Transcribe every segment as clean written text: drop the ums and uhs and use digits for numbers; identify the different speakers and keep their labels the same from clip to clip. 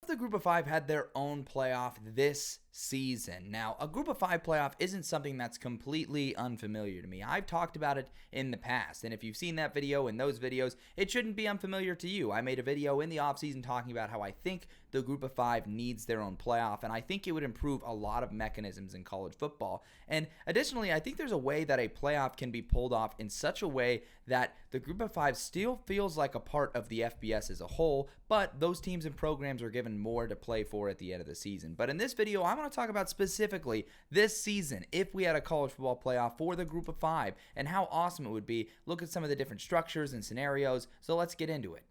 Speaker 1: the Group of Five had their own playoff this season. Now, a Group of Five playoff isn't something that's completely unfamiliar to me. I've talked about it in the past, and if you've seen that video and those videos, it shouldn't be unfamiliar to you. I made a video in the offseason talking about how I think the Group of Five needs their own playoff, and I think it would improve a lot of mechanisms in college football. And additionally, I think there's a way that a playoff can be pulled off in such a way that the Group of Five still feels like a part of the FBS as a whole, but those teams and programs are given more to play for at the end of the season. But in this video, I want to talk about specifically this season, if we had a college football playoff for the Group of Five, and how awesome it would be. Look at some of the different structures and scenarios, so let's get into it.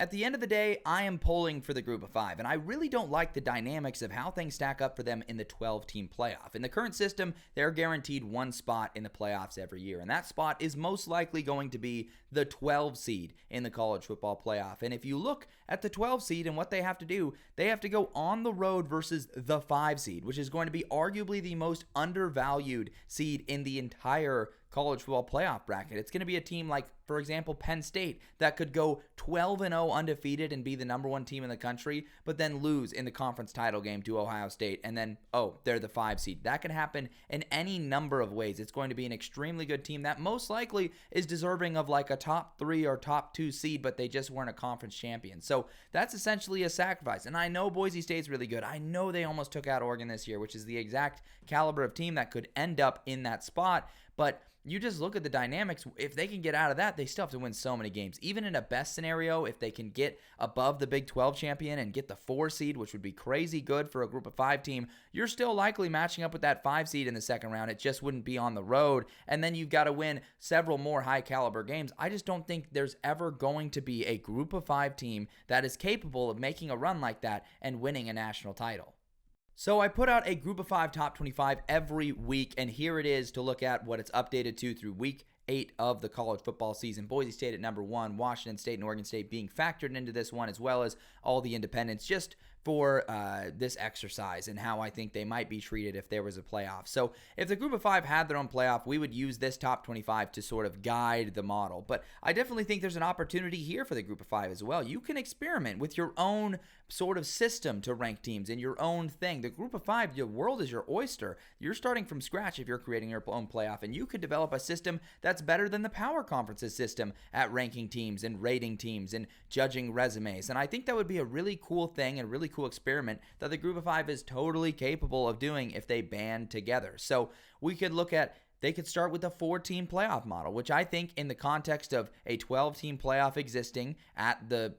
Speaker 1: At the end of the day, I am pulling for the Group of Five, and I really don't like the dynamics of how things stack up for them in the 12-team playoff. In the current system, they're guaranteed one spot in the playoffs every year, and that spot is most likely going to be the 12 seed in the college football playoff. And if you look at the 12 seed and what they have to do, they have to go on the road versus the 5 seed, which is going to be arguably the most undervalued seed in the entire college football playoff bracket. It's going to be a team like, for example, Penn State, that could go 12-0 undefeated and be the number one team in the country, but then lose in the conference title game to Ohio State, and then, they're the 5 seed. That can happen in any number of ways. It's going to be an extremely good team that most likely is deserving of like a top 3 or top 2 seed, but they just weren't a conference champion. So that's essentially a sacrifice. And I know Boise State's really good. I know they almost took out Oregon this year, which is the exact caliber of team that could end up in that spot, but you just look at the dynamics. If they can get out of that, they still have to win so many games. Even in a best scenario, if they can get above the Big 12 champion and get the 4 seed, which would be crazy good for a Group of 5 team, you're still likely matching up with that 5 seed in the second round. It just wouldn't be on the road. And then you've got to win several more high caliber games. I just don't think there's ever going to be a Group of 5 team that is capable of making a run like that and winning a national title. So I put out a Group of 5 top 25 every week, and here it is to look at what it's updated to through week 8 of the college football season. Boise State at number 1, Washington State and Oregon State being factored into this one, as well as all the independents, just for this exercise and how I think they might be treated if there was a playoff. So if the Group of 5 had their own playoff, we would use this top 25 to sort of guide the model. But I definitely think there's an opportunity here for the Group of 5 as well. You can experiment with your own sort of system to rank teams in your own thing. The Group of 5, your world is your oyster. You're starting from scratch if you're creating your own playoff, and you could develop a system that's better than the Power Conference's system at ranking teams and rating teams and judging resumes. And I think that would be a really cool thing and really cool experiment that the Group of 5 is totally capable of doing if they band together. So we could look at, they could start with a 4-team playoff model, which I think in the context of a 12-team playoff existing at the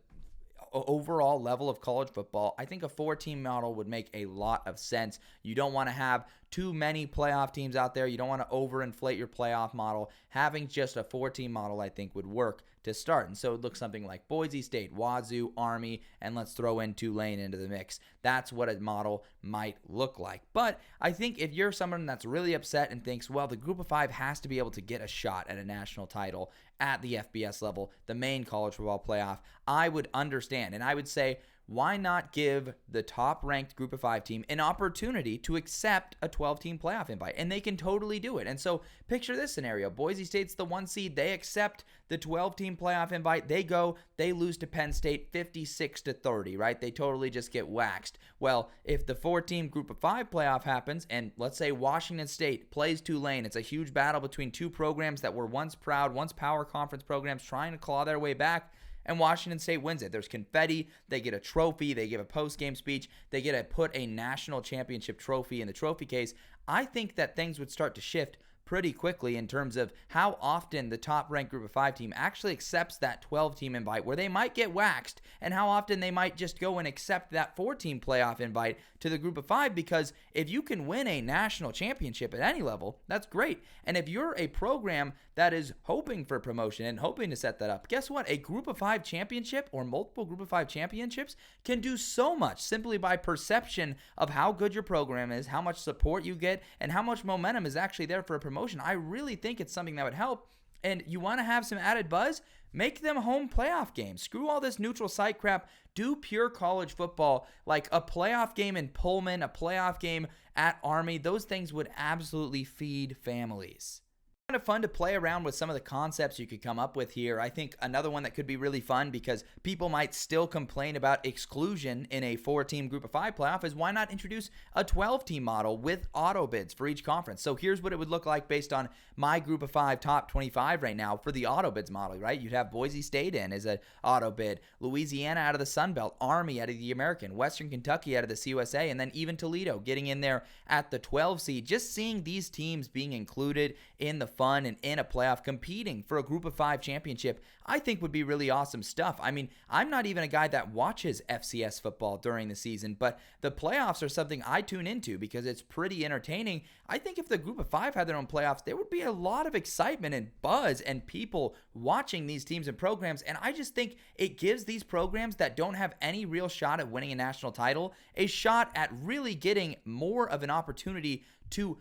Speaker 1: overall level of college football, I think a 4-team model would make a lot of sense. You don't want to have too many playoff teams out there. You don't want to overinflate your playoff model. Having just a 4-team model, I think, would work to start. And so it looks something like Boise State, Wazoo, Army, and let's throw in Tulane into the mix. That's what a model might look like. But I think if you're someone that's really upset and thinks, well, the Group of 5 has to be able to get a shot at a national title at the FBS level, the main college football playoff, I would understand. And I would say, why not give the top-ranked Group of 5 team an opportunity to accept a 12-team playoff invite? And they can totally do it. And so picture this scenario. Boise State's the 1 seed. They accept the 12-team playoff invite. They go, they lose to Penn State 56-30, right? They totally just get waxed. Well, if the 4-team Group of 5 playoff happens, and let's say Washington State plays Tulane, it's a huge battle between two programs that were once proud, once power conference programs trying to claw their way back, and Washington State wins it. There's confetti. They get a trophy. They give a post-game speech. They get to put a national championship trophy in the trophy case. I think that things would start to shift pretty quickly in terms of how often the top-ranked Group of 5 team actually accepts that 12-team invite where they might get waxed, and how often they might just go and accept that 4-team playoff invite to the Group of 5, because if you can win a national championship at any level, that's great. And if you're a program that is hoping for promotion and hoping to set that up, guess what? A Group of 5 championship or multiple Group of 5 championships can do so much simply by perception of how good your program is, how much support you get, and how much momentum is actually there for a promotion. I really think it's something that would help. And you want to have some added buzz? Make them home playoff games. Screw all this neutral site crap. Do pure college football, like a playoff game in Pullman, a playoff game at Army. Those things would absolutely feed families. Kind of fun to play around with some of the concepts you could come up with here. I think another one that could be really fun, because people might still complain about exclusion in a 4-team group of 5 playoff, is why not introduce a 12-team model with auto bids for each conference. So here's what it would look like based on my group of 5 top 25 right now for the auto bids model, right? You'd have Boise State in as an auto bid, Louisiana out of the Sun Belt, Army out of the American, Western Kentucky out of the CUSA, and then even Toledo getting in there at the 12 seed. Just seeing these teams being included in the fun and in a playoff competing for a group of 5 championship, I think would be really awesome stuff. I mean, I'm not even a guy that watches FCS football during the season, but the playoffs are something I tune into because it's pretty entertaining. I think if the group of 5 had their own playoffs, there would be a lot of excitement and buzz and people watching these teams and programs. And I just think it gives these programs that don't have any real shot at winning a national title a shot at really getting more of an opportunity to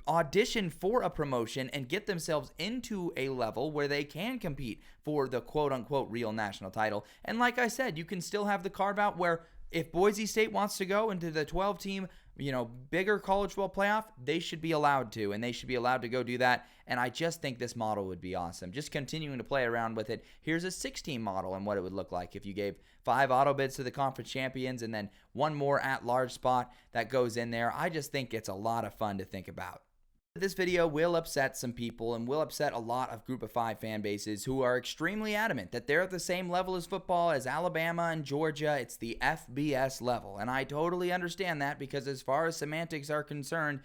Speaker 1: audition for a promotion and get themselves into a level where they can compete for the quote-unquote real national title. And like I said, you can still have the carve-out where if Boise State wants to go into the 12-team, bigger college football playoff, they should be allowed to, and they should be allowed to go do that. And I just think this model would be awesome. Just continuing to play around with it. Here's a 6-team model and what it would look like if you gave 5 auto bids to the conference champions and then one more at-large spot that goes in there. I just think it's a lot of fun to think about. This video will upset some people and will upset a lot of group of 5 fan bases who are extremely adamant that they're at the same level as football as Alabama and Georgia. It's the FBS level. And I totally understand that, because as far as semantics are concerned,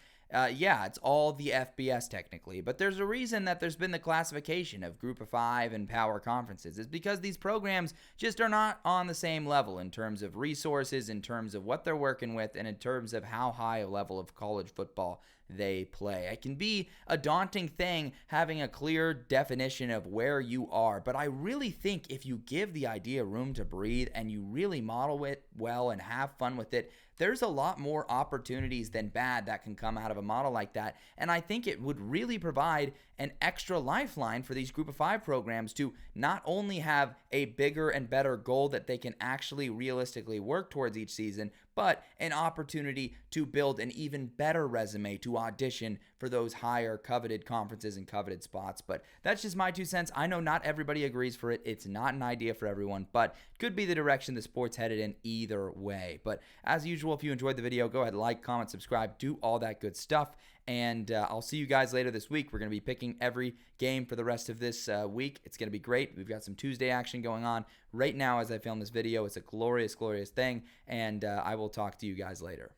Speaker 1: yeah, it's all the FBS technically, but there's a reason that there's been the classification of group of 5 and power conferences. It's because these programs just are not on the same level in terms of resources, in terms of what they're working with, and in terms of how high a level of college football they play. It can be a daunting thing having a clear definition of where you are, but I really think if you give the idea room to breathe and you really model it well and have fun with it, there's a lot more opportunities than bad that can come out of a model like that. And I think it would really provide an extra lifeline for these group of 5 programs to not only have a bigger and better goal that they can actually realistically work towards each season, but an opportunity to build an even better resume to audition for those higher coveted conferences and coveted spots. But that's just my 2 cents. I know not everybody agrees for it. It's not an idea for everyone, but could be the direction the sport's headed in either way. But as usual, if you enjoyed the video, go ahead, like, comment, subscribe, do all that good stuff. And I'll see you guys later this week. We're going to be picking every game for the rest of this week. It's going to be great. We've got some Tuesday action going on right now as I film this video. It's a glorious, glorious thing. And I will talk to you guys later.